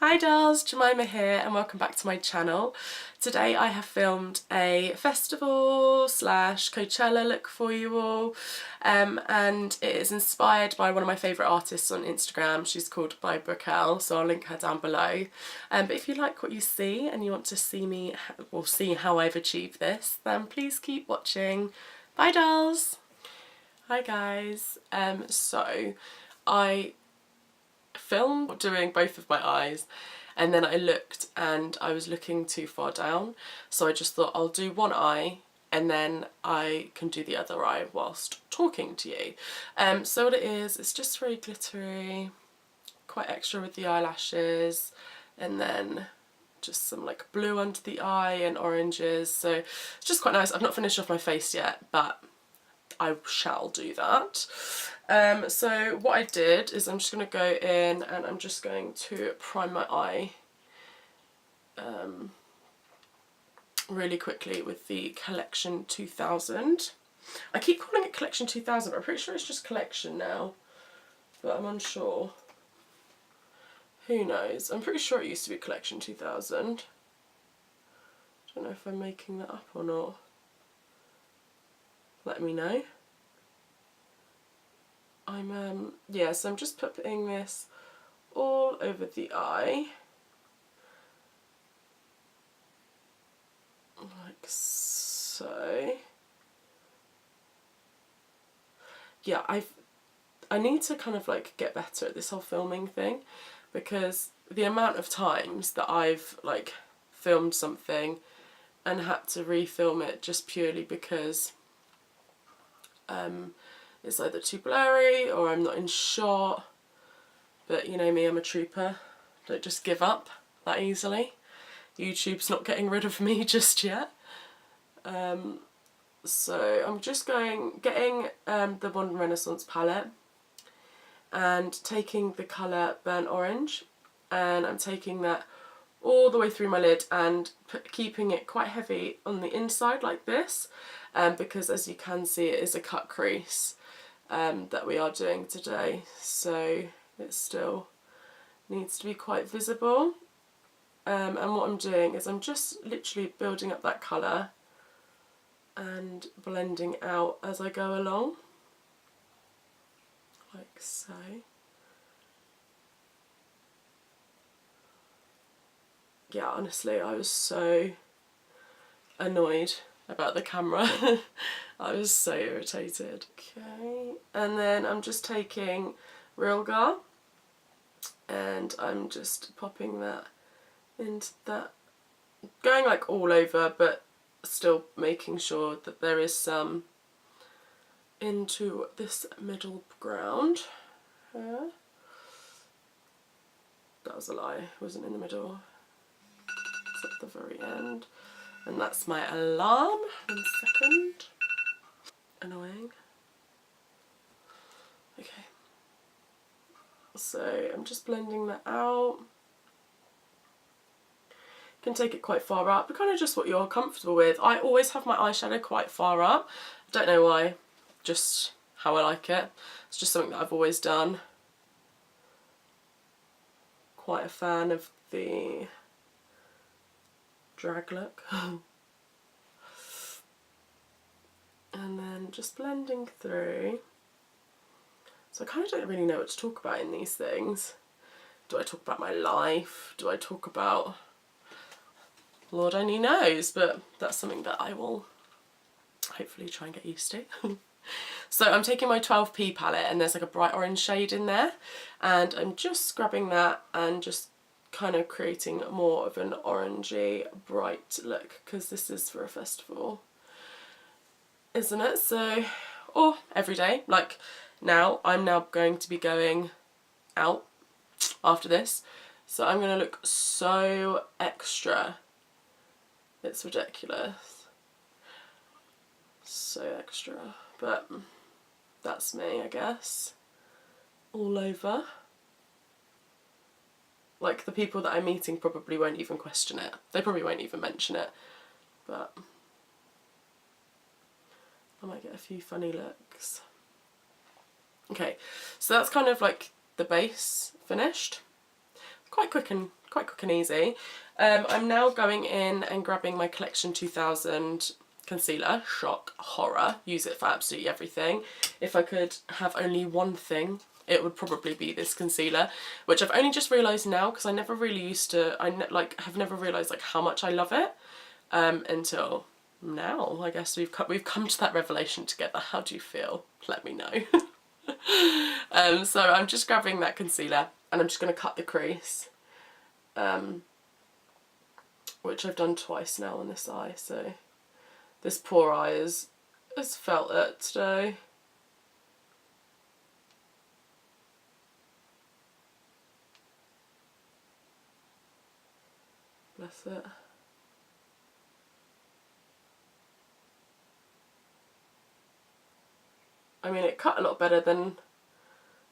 Hi dolls, Jemima here and welcome back to my channel. Today I have filmed a festival slash Coachella look for you all and it is inspired by one of my favourite artists on Instagram. She's called by Raquel, so I'll link her down below. But if you like what you see and you want to see me or see how I've achieved this, then please keep watching. Bye dolls! Hi guys, so I filmed doing both of my eyes and then I looked and I was looking too far down, so I just thought I'll do one eye and then I can do the other eye whilst talking to you. So what it is, it's just very glittery, quite extra with the eyelashes, and then just some like blue under the eye and oranges, so it's just quite nice. I've not finished off my face yet, but I shall do that. So what I did is I'm just going to go in and I'm just going to prime my eye really quickly with the Collection 2000. I keep calling it Collection 2000, but I'm pretty sure it's just Collection now, but I'm unsure. Who knows? I'm pretty sure it used to be Collection 2000. Don't know if I'm making that up or not. Let me know. Yeah, so I'm just putting this all over the eye, like so. Yeah, I need to kind of like get better at this whole filming thing, because the amount of times that I've like filmed something and had to refilm it just purely because it's either too blurry or I'm not in shot. But you know me, I'm a trooper. Don't just give up that easily. YouTube's not getting rid of me just yet. So I'm just getting the Modern Renaissance palette and taking the colour Burnt Orange, and I'm taking that all the way through my lid and keeping it quite heavy on the inside like this, because as you can see it is a cut crease that we are doing today, so it still needs to be quite visible. And what I'm doing is I'm just literally building up that colour and blending out as I go along, like so. Yeah, honestly, I was so annoyed about the camera. I was so irritated. Okay, and then I'm just taking Real Gar and I'm just popping that into that, going like all over, but still making sure that there is some into this middle ground here. That was a lie, it wasn't in the middle, it's at the very end. And that's my alarm. 1 second. Annoying. Okay. So I'm just blending that out. You can take it quite far up, but kind of just what you're comfortable with. I always have my eyeshadow quite far up. I don't know why, just how I like it. It's just something that I've always done. Quite a fan of the drag look. And then just blending through. So I kind of don't really know what to talk about in these things. Do I talk about my life? Do I talk about... Lord only knows, but that's something that I will hopefully try and get used to. So I'm taking my 12p palette and there's like a bright orange shade in there, and I'm just grabbing that and just kind of creating more of an orangey bright look, because this is for a festival, isn't it? So, or every day, like now, I'm now going to be going out after this, so I'm going to look so extra. It's ridiculous. So extra. But that's me, I guess. All over. Like, the people that I'm meeting probably won't even question it. They probably won't even mention it. But I might get a few funny looks. Okay, so that's kind of like the base finished. Quite quick and quite quick and easy. I'm now going in and grabbing my Collection 2000 concealer. Shock, horror, use it for absolutely everything. If I could have only one thing, it would probably be this concealer, which I've only just realised now, because I never really used to, have never realised like how much I love it until now. I guess we've come to that revelation together. How do you feel? Let me know. So I'm just grabbing that concealer and I'm just going to cut the crease, which I've done twice now on this eye, so this poor eye has felt it today. Bless it. I mean, it cut a lot better than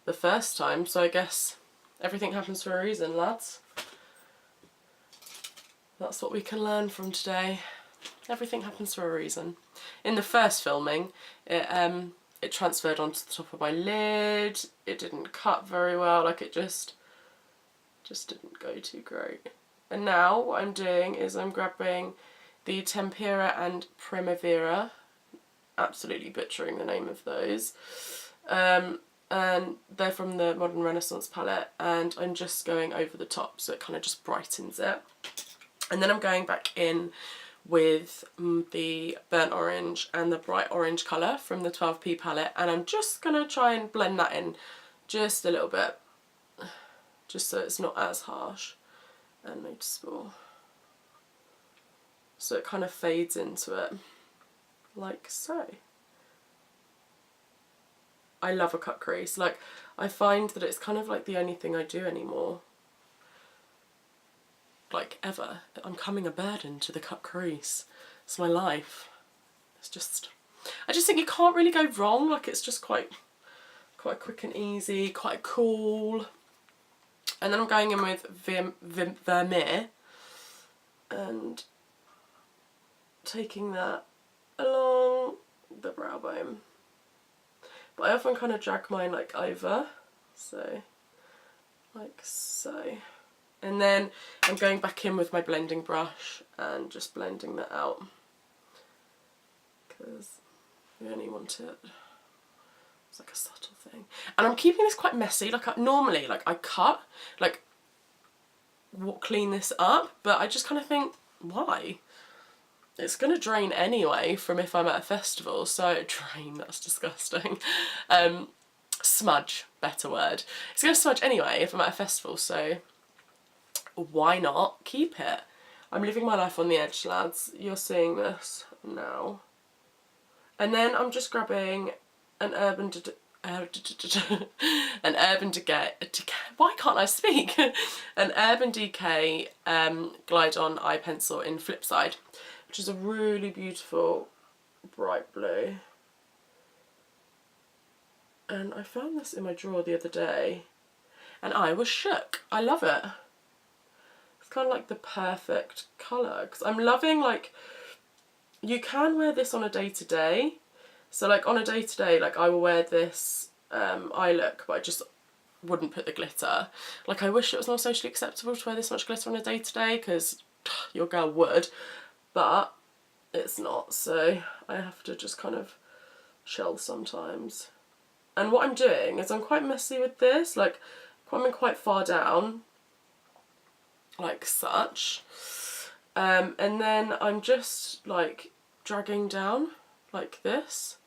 the first time, so I guess everything happens for a reason, lads. That's what we can learn from today. Everything happens for a reason. In the first filming, it transferred onto the top of my lid. It didn't cut very well, like it just didn't go too great. And now what I'm doing is I'm grabbing the Tempera and Primavera, absolutely butchering the name of those, and they're from the Modern Renaissance palette, and I'm just going over the top so it kind of just brightens it. And then I'm going back in with the burnt orange and the bright orange colour from the 12p palette, and I'm just going to try and blend that in just a little bit, just so it's not as harsh and noticeable. So it kind of fades into it, like so. I love a cut crease. Like, I find that it's kind of like the only thing I do anymore. Like, ever. I'm becoming a burden to the cut crease. It's my life. It's just, I just think you can't really go wrong. Like, it's just quite quick and easy, quite cool. And then I'm going in with Vermeer and taking that along the brow bone. But I often kind of drag mine like over, so like so. And then I'm going back in with my blending brush and just blending that out, because we only want it. It's like a subtle thing. And I'm keeping this quite messy. Like, normally, like, I cut, like, clean this up, but I just kind of think, why? It's going to drain anyway from if I'm at a festival, so drain, that's disgusting. Smudge, better word. It's going to smudge anyway if I'm at a festival, so why not keep it? I'm living my life on the edge, lads. You're seeing this now. And then I'm just grabbing an Urban Decay, why can't I speak? An Urban Decay Glide On Eye Pencil in Flipside, which is a really beautiful bright blue. And I found this in my drawer the other day and I was shook. I love it. It's kind of like the perfect colour, because I'm loving, like, you can wear this on a day-to-day. So, like, on a day-to-day, like, I will wear this eye look, but I just wouldn't put the glitter. Like, I wish it was more socially acceptable to wear this much glitter on a day-to-day, because your girl would, but it's not, so I have to just kind of chill sometimes. And what I'm doing is I'm quite messy with this, like, coming quite far down, like such, and then I'm just, like, dragging down like this,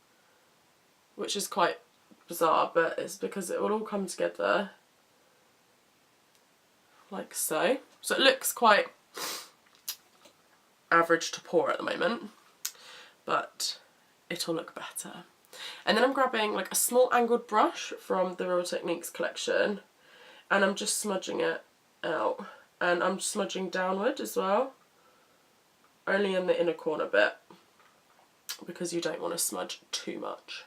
which is quite bizarre, but it's because it will all come together like so. So it looks quite average to poor at the moment, but it'll look better. And then I'm grabbing like a small angled brush from the Real Techniques collection, and I'm just smudging it out, and I'm smudging downward as well, only in the inner corner bit, because you don't want to smudge too much.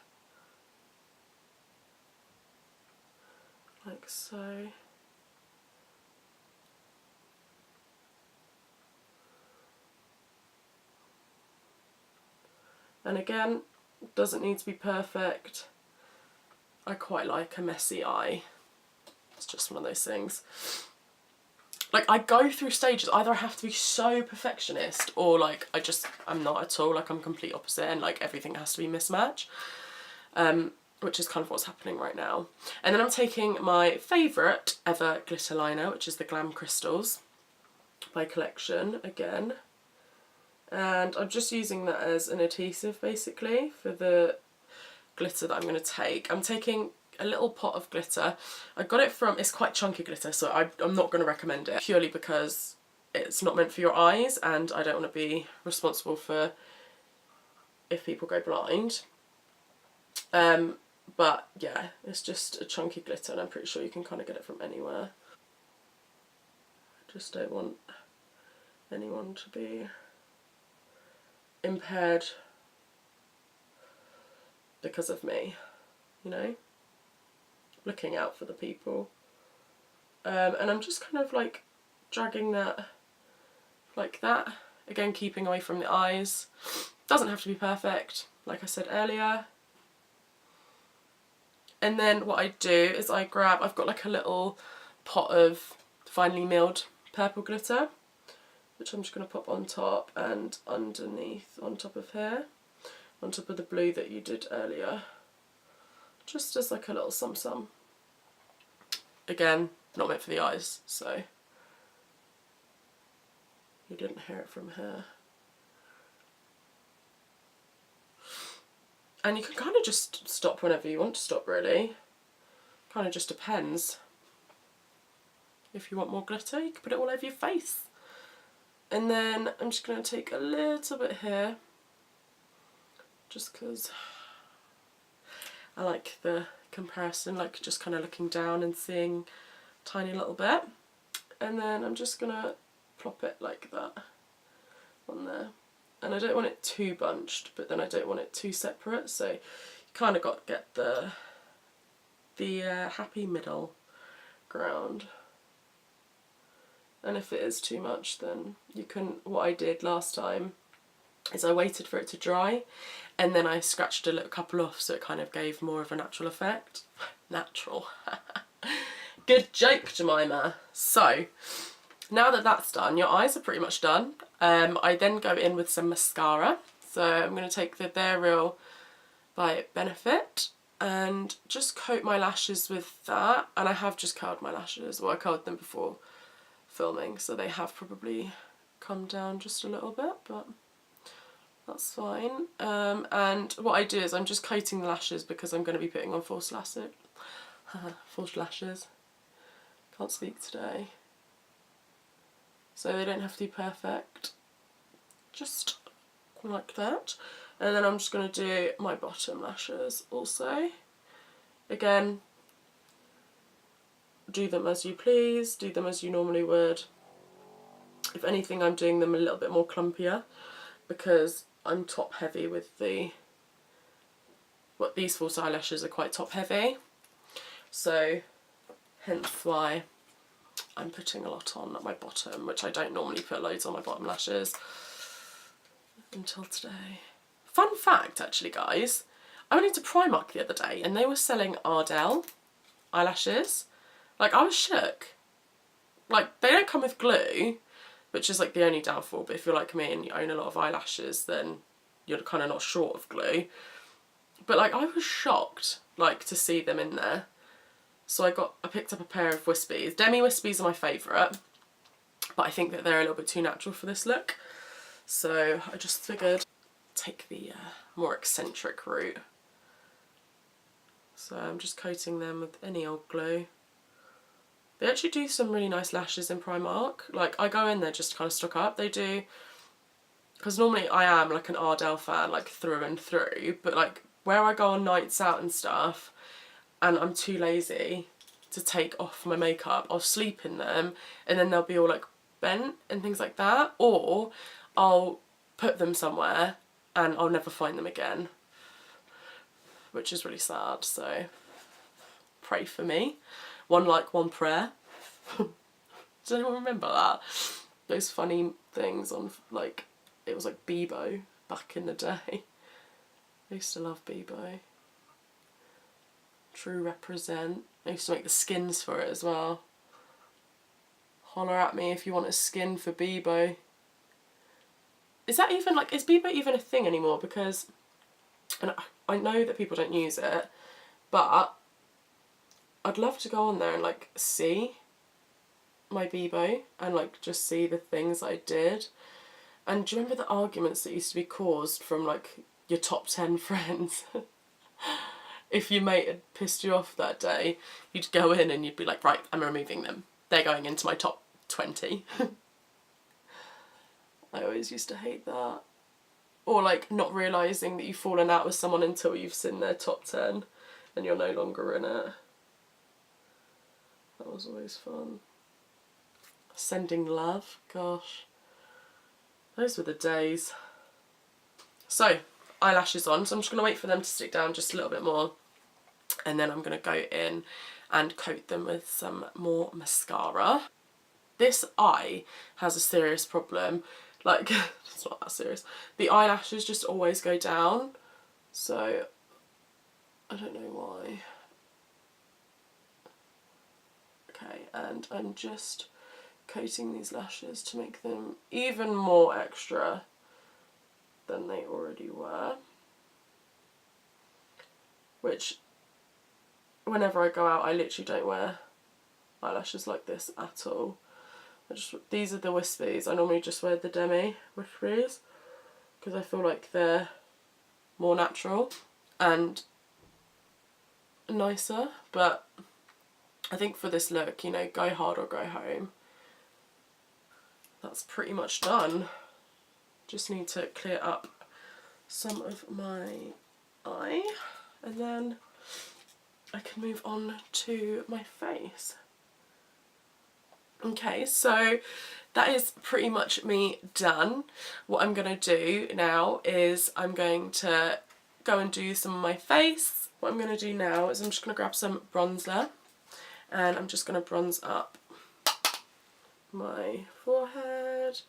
Like so. And again, doesn't need to be perfect. I quite like a messy eye. It's just one of those things. like, I go through stages, either I have to be so perfectionist or like I'm not at all, like I'm complete opposite and like everything has to be mismatch, which is kind of what's happening right now. And then I'm taking my favourite ever glitter liner, which is the Glam Crystals by Collection again, and I'm just using that as an adhesive basically for the glitter that I'm going to take. I'm taking a little pot of glitter. I got it from, it's quite chunky glitter, so I'm not going to recommend it purely because it's not meant for your eyes and I don't want to be responsible for if people go blind. But yeah, it's just a chunky glitter and I'm pretty sure you can kind of get it from anywhere. I just don't want anyone to be impaired because of me, you know, looking out for the people. And I'm just kind of like dragging that like that, again keeping away from the eyes. Doesn't have to be perfect, like I said earlier. And then what I do is I've got like a little pot of finely milled purple glitter, which I'm just going to pop on top and underneath, on top of here, on top of the blue that you did earlier, just as like a little sum. Again, not meant for the eyes, so you didn't hear it from here. And you can kind of just stop whenever you want to stop, really. Kind of just depends. If you want more glitter, you can put it all over your face. And then I'm just going to take a little bit here, just because I like the comparison, like just kind of looking down and seeing a tiny little bit. And then I'm just going to plop it like that on there. And I don't want it too bunched, but then I don't want it too separate, so you kind of got to get the happy middle ground. And if it is too much, then you can, what I did last time is I waited for it to dry and then I scratched a little couple off so it kind of gave more of a natural effect. Natural. Good joke, Jemima. So now that that's done, your eyes are pretty much done. I then go in with some mascara. So I'm going to take the They're Real by Benefit and just coat my lashes with that. And I have just curled my lashes, well, I curled them before filming, so they have probably come down just a little bit, but that's fine. And what I do is I'm just coating the lashes because I'm going to be putting on false lashes. False lashes. Can't speak today. So they don't have to be perfect. Just like that. And then I'm just going to do my bottom lashes also. Again, do them as you please, do them as you normally would. If anything, I'm doing them a little bit more clumpier because I'm top heavy with these false eyelashes are quite top heavy. So hence why I'm putting a lot on at my bottom, which I don't normally put loads on my bottom lashes until today. Fun fact actually, guys, I went into Primark the other day and they were selling Ardell eyelashes. Like, I was shook. Like, they don't come with glue, which is like the only downfall, but if you're like me and you own a lot of eyelashes, then you're kind of not short of glue. But like, I was shocked, like, to see them in there. So I picked up a pair of Wispies. Demi Wispies are my favourite, but I think that they're a little bit too natural for this look. So I just figured take the more eccentric route. So I'm just coating them with any old glue. They actually do some really nice lashes in Primark. Like, I go in there just to kind of stock up. They do, because normally I am like an Ardell fan, like through and through, but like where I go on nights out and stuff and I'm too lazy to take off my makeup, I'll sleep in them and then they'll be all like bent and things like that, or I'll put them somewhere and I'll never find them again, which is really sad. So pray for me. One like, one prayer. Does anyone remember that? Those funny things on, like, it was like Bebo back in the day. I used to love Bebo. True Represent. I used to make the skins for it as well. holler at me if you want a skin for Bebo. Is that even like, is Bebo even a thing anymore? Because, and I know that people don't use it, but I'd love to go on there and like see my Bebo and like just see the things I did. And do you remember the arguments that used to be caused from like your top 10 friends? If your mate had pissed you off that day, you'd go in and you'd be like, right, I'm removing them. They're going into my top 20. I always used to hate that. Or like not realising that you've fallen out with someone until you've seen their top 10 and you're no longer in it. That was always fun. Sending love, gosh. Those were the days. So, eyelashes on. So I'm just going to wait for them to stick down just a little bit more. And then I'm going to go in and coat them with some more mascara. This eye has a serious problem. Like, it's not that serious. The eyelashes just always go down. So, I don't know why. Okay, and I'm just coating these lashes to make them even more extra than they already were. Which, whenever I go out, I literally don't wear eyelashes like this at all. These are the wispies. I normally just wear the demi wispies because I feel like they're more natural and nicer. But I think for this look, you know, go hard or go home. That's pretty much done. Just need to clear up some of my eye and then I can move on to my face. Okay, so that is pretty much me done. What I'm going to do now is I'm going to go and do some of my face. What I'm going to do now is I'm just going to grab some bronzer and I'm just going to bronze up my forehead.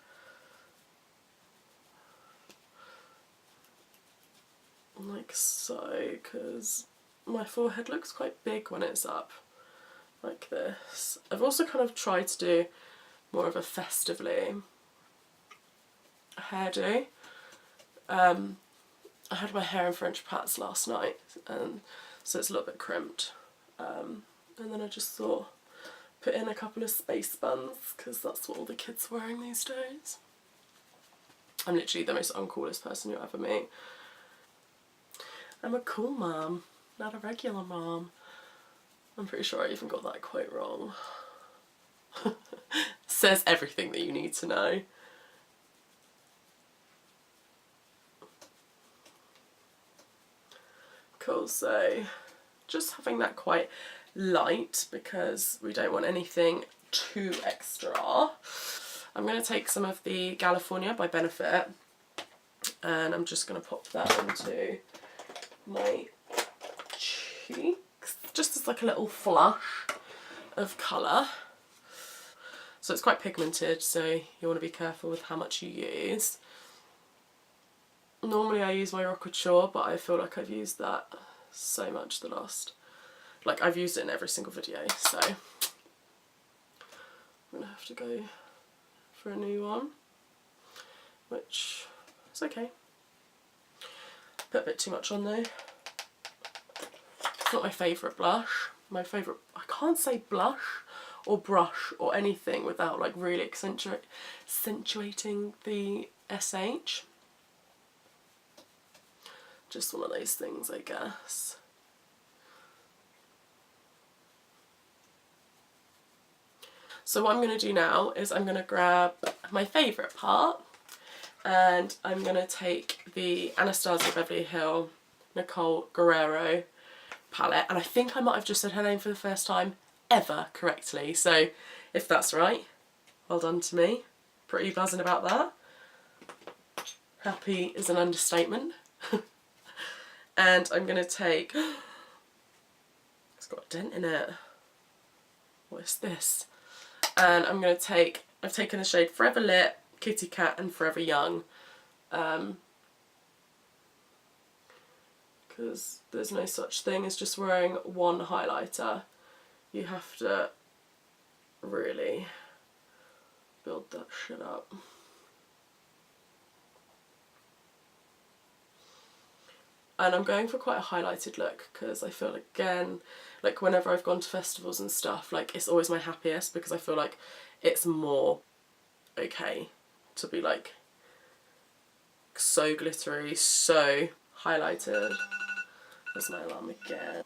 Like so, because my forehead looks quite big when it's up like this. I've also kind of tried to do more of a festively hairdo. I had my hair in French plaits last night, and so it's a little bit crimped. And then I just thought, put in a couple of space buns, because that's what all the kids are wearing these days. I'm literally the most uncoolest person you'll ever meet. I'm a cool mum, not a regular mum. I'm pretty sure I even got that quite wrong. Says everything that you need to know. Cool, so just having that quite light because we don't want anything too extra. I'm going to take some of the California by Benefit and I'm just going to pop that into my cheeks just as like a little flush of colour. So it's quite pigmented, so you want to be careful with how much you use. Normally I use my Rock Shore, but I feel like I've used that so much the last, like I've used it in every single video, so I'm going to have to go for a new one, which is okay. Put a bit too much on though. It's not my favourite blush. My favourite, I can't say blush or brush or anything without like really accentuating the SH. Just one of those things, I guess. So what I'm going to do now is I'm going to grab my favourite part and I'm going to take the Anastasia Beverly Hill Nicole Guerrero palette, and I think I might have just said her name for the first time ever correctly, so if that's right, well done to me. Pretty buzzing about that. Happy is an understatement. And I'm going to take, it's got a dent in it, what is this? And I'm going to take, I've taken the shade Forever Lit, Kitty Cat and Forever Young, because there's no such thing as just wearing one highlighter. You have to really build that shit up. And I'm going for quite a highlighted look because I feel, again, like whenever I've gone to festivals and stuff, like it's always my happiest because I feel like it's more okay to be like so glittery, so highlighted. There's my alarm again.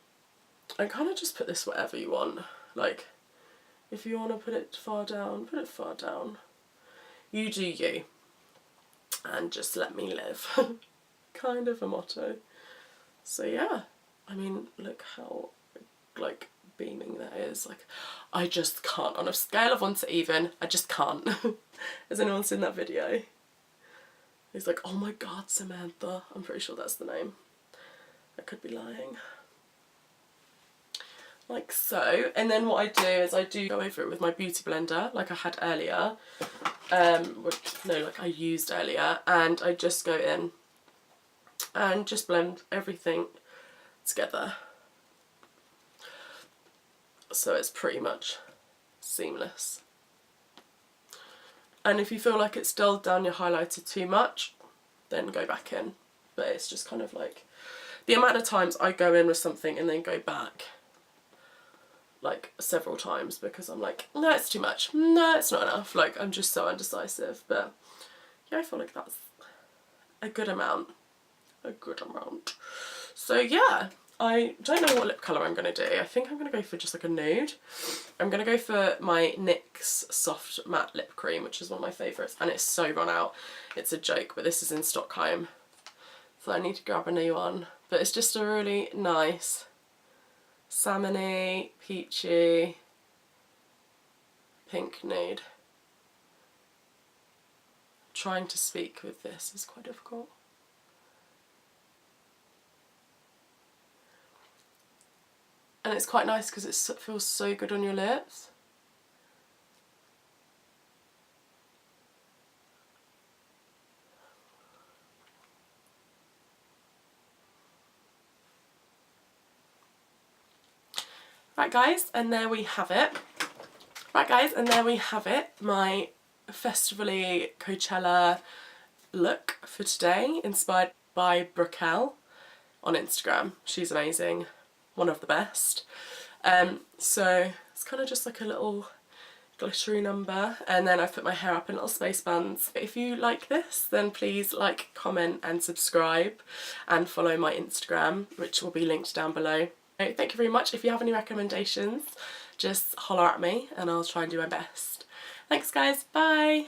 I kind of just put this whatever you want. Like, if you want to put it far down, put it far down. You do you. And just let me live. Kind of a motto. So yeah, I mean, look how like beaming that is. Like, I just can't. On a scale of 1 to even, I just can't. Has anyone seen that video? He's like, oh my god, Samantha. I'm pretty sure that's the name. I could be lying. Like so. And then what I do is I do go over it with my beauty blender like I had earlier. Like I used earlier. And I just go in and just blend everything together. So it's pretty much seamless. And if you feel like it's dulled down your highlighter too much, then go back in. But it's just kind of like the amount of times I go in with something and then go back like several times because I'm like, no, it's too much. No, it's not enough. Like, I'm just so indecisive. But yeah, I feel like that's a good amount. A good amount. So yeah, I don't know what lip colour I'm going to do. I think I'm going to go for just like a nude. I'm going to go for my NYX Soft Matte Lip Cream, which is one of my favourites, and it's so run out. It's a joke, but this is in Stockholm, so I need to grab a new one. But it's just a really nice salmony, peachy, pink nude. Trying to speak with this is quite difficult. And it's quite nice because it feels so good on your lips. Right guys, and there we have it. Right guys, and there we have it. My festival-y Coachella look for today, inspired by Raquel on Instagram. She's amazing. One of the best. So it's kind of just like a little glittery number, and then I've put my hair up in little space bands. If you like this, then please like, comment and subscribe and follow my Instagram, which will be linked down below. Thank you very much. If you have any recommendations, just holler at me and I'll try and do my best. Thanks guys, bye!